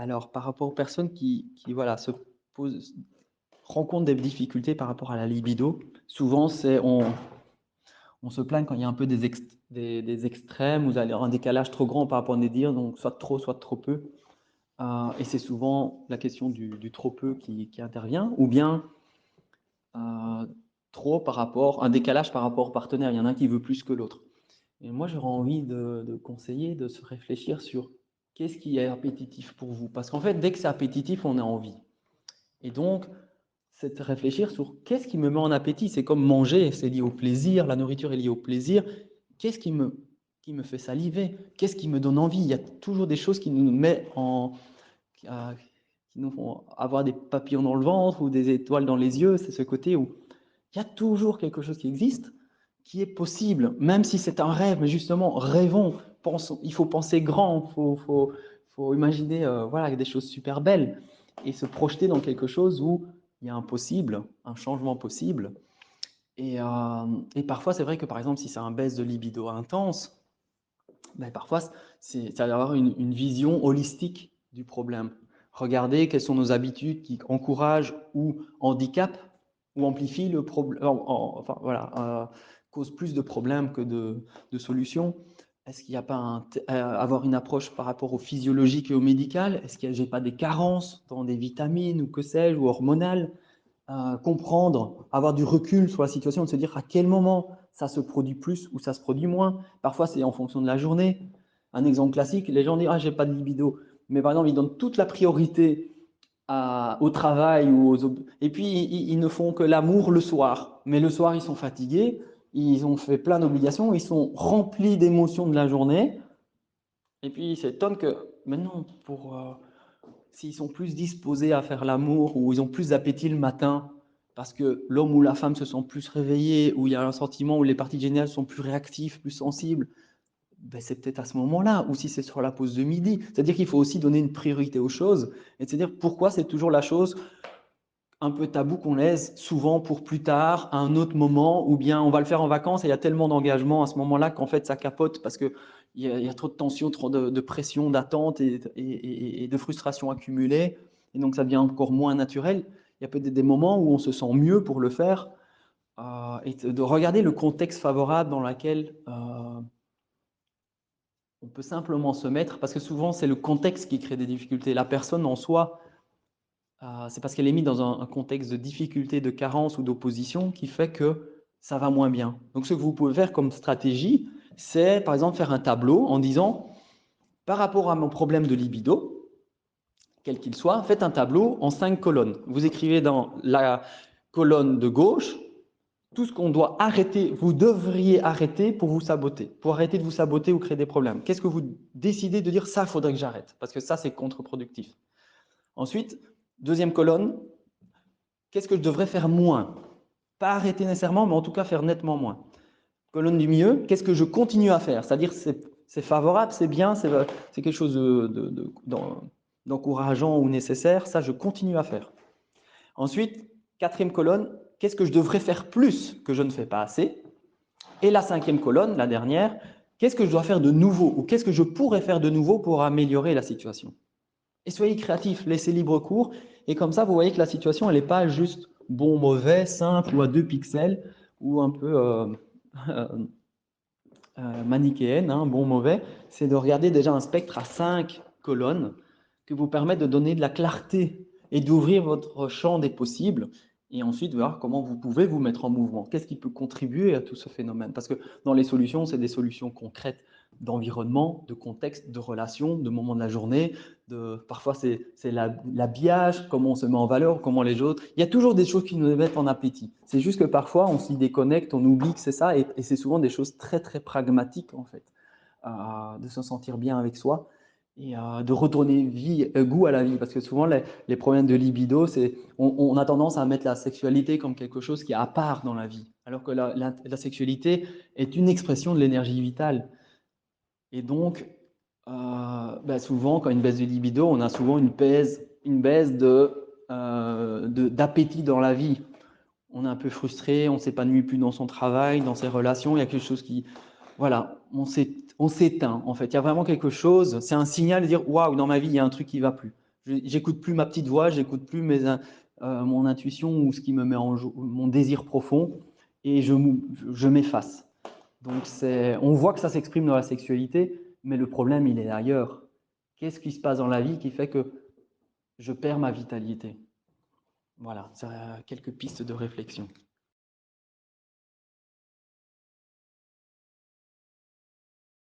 Alors, par rapport aux personnes qui voilà, rencontrent des difficultés par rapport à la libido, souvent on se plaint quand il y a un peu des extrêmes, ou un décalage trop grand par rapport à des dires, donc soit trop peu. Et c'est souvent la question du trop peu qui intervient, ou bien euh, un décalage par rapport au partenaire. Il y en a un qui veut plus que l'autre. Et moi, j'aurais envie de conseiller de se réfléchir sur qu'est-ce qui est appétitif pour vous. Parce qu'en fait, dès que c'est appétitif, on a envie. Et donc, c'est de réfléchir sur qu'est-ce qui me met en appétit. C'est comme manger, c'est lié au plaisir, la nourriture est liée au plaisir. Qu'est-ce qui me fait saliver? Qu'est-ce qui me donne envie? Il y a toujours des choses qui nous mettent qui nous font avoir des papillons dans le ventre ou des étoiles dans les yeux. C'est ce côté où il y a toujours quelque chose qui existe, qui est possible, même si c'est un rêve. Mais justement, rêvons, pensons. Il faut penser grand, faut imaginer voilà, des choses super belles et se projeter dans quelque chose où il y a un possible, un changement possible. Et parfois, c'est vrai que par exemple, si c'est un baisse de libido intense, ben parfois, ça va avoir une vision holistique du problème. Regardez quelles sont nos habitudes qui encouragent ou handicapent ou amplifient le problème, enfin voilà, causent plus de problèmes que de solutions. Est-ce qu'il n'y a pas avoir une approche par rapport au physiologique et au médical? Est-ce que j'ai pas des carences dans des vitamines ou que sais-je, ou hormonales? Comprendre, avoir du recul sur la situation, de se dire à quel moment ça se produit plus ou ça se produit moins. Parfois, c'est en fonction de la journée. Un exemple classique, les gens disent ah, j'ai pas de libido. Mais par exemple, ils donnent toute la priorité au travail et puis ils ne font que l'amour le soir. Mais le soir, ils sont fatigués, ils ont fait plein d'obligations, ils sont remplis d'émotions de la journée. Et puis ils s'étonnent que maintenant, s'ils sont plus disposés à faire l'amour ou ils ont plus d'appétit le matin parce que l'homme ou la femme se sent plus réveillés, ou il y a un sentiment où les parties géniales sont plus réactives, plus sensibles, ben c'est peut-être à ce moment-là, ou si c'est sur la pause de midi. C'est-à-dire qu'il faut aussi donner une priorité aux choses et se dire pourquoi c'est toujours la chose un peu tabou qu'on laisse souvent pour plus tard, à un autre moment, ou bien on va le faire en vacances et il y a tellement d'engagement à ce moment-là qu'en fait ça capote parce qu'il y a trop de tension, trop de pression, d'attente et de frustration accumulée. Et donc ça devient encore moins naturel. Il y a peut-être des moments où on se sent mieux pour le faire et de regarder le contexte favorable dans lequel on peut simplement se mettre, parce que souvent c'est le contexte qui crée des difficultés. La personne en soi, c'est parce qu'elle est mise dans un contexte de difficulté, de carence ou d'opposition qui fait que ça va moins bien. Donc, ce que vous pouvez faire comme stratégie, c'est par exemple faire un tableau en disant, par rapport à mon problème de libido, quel qu'il soit, faites un tableau en 5 colonnes. Vous écrivez dans la colonne de gauche tout ce qu'on doit arrêter, vous devriez arrêter pour vous saboter, pour arrêter de vous saboter ou créer des problèmes. Qu'est-ce que vous décidez de dire, ça, il faudrait que j'arrête, parce que ça, c'est contre-productif. Ensuite, deuxième colonne, qu'est-ce que je devrais faire moins? Pas arrêter nécessairement, mais en tout cas faire nettement moins. Colonne du milieu, qu'est-ce que je continue à faire? C'est-à-dire c'est favorable, c'est bien, c'est quelque chose d'encourageant ou nécessaire, ça je continue à faire. Ensuite, quatrième colonne, qu'est-ce que je devrais faire plus que je ne fais pas assez? Et la cinquième colonne, la dernière, qu'est-ce que je dois faire de nouveau ou qu'est-ce que je pourrais faire de nouveau pour améliorer la situation? Et soyez créatifs, laissez libre cours. Et comme ça, vous voyez que la situation, elle n'est pas juste bon, mauvais, simple ou à 2 pixels ou un peu euh, manichéenne, hein, bon, mauvais. C'est de regarder déjà un spectre à 5 colonnes qui vous permettent de donner de la clarté et d'ouvrir votre champ des possibles. Et ensuite, voir comment vous pouvez vous mettre en mouvement. Qu'est-ce qui peut contribuer à tout ce phénomène? Parce que dans les solutions, c'est des solutions concrètes d'environnement, de contexte, de relations, de moments de la journée. Parfois, c'est l'habillage, comment on se met en valeur, comment les autres. Il y a toujours des choses qui nous mettent en appétit. C'est juste que parfois, on s'y déconnecte, on oublie que c'est ça, et c'est souvent des choses très, très pragmatiques, en fait, de se sentir bien avec soi et de redonner goût à la vie. Parce que souvent, les problèmes de libido, on a tendance à mettre la sexualité comme quelque chose qui est à part dans la vie, alors que la sexualité est une expression de l'énergie vitale. Et donc, souvent, quand une baisse de libido, on a souvent une baisse d'appétit dans la vie. On est un peu frustré, on ne s'épanouit plus dans son travail, dans ses relations. Il y a quelque chose qui, voilà, on s'éteint. En fait, il y a vraiment quelque chose. C'est un signal de dire, waouh, dans ma vie, il y a un truc qui ne va plus. j'écoute plus ma petite voix, j'écoute plus mon intuition ou ce qui me met en jeu, mon désir profond, et je m'efface. Donc on voit que ça s'exprime dans la sexualité, mais le problème, il est ailleurs. Qu'est-ce qui se passe dans la vie qui fait que je perds ma vitalité? Voilà, ça a quelques pistes de réflexion.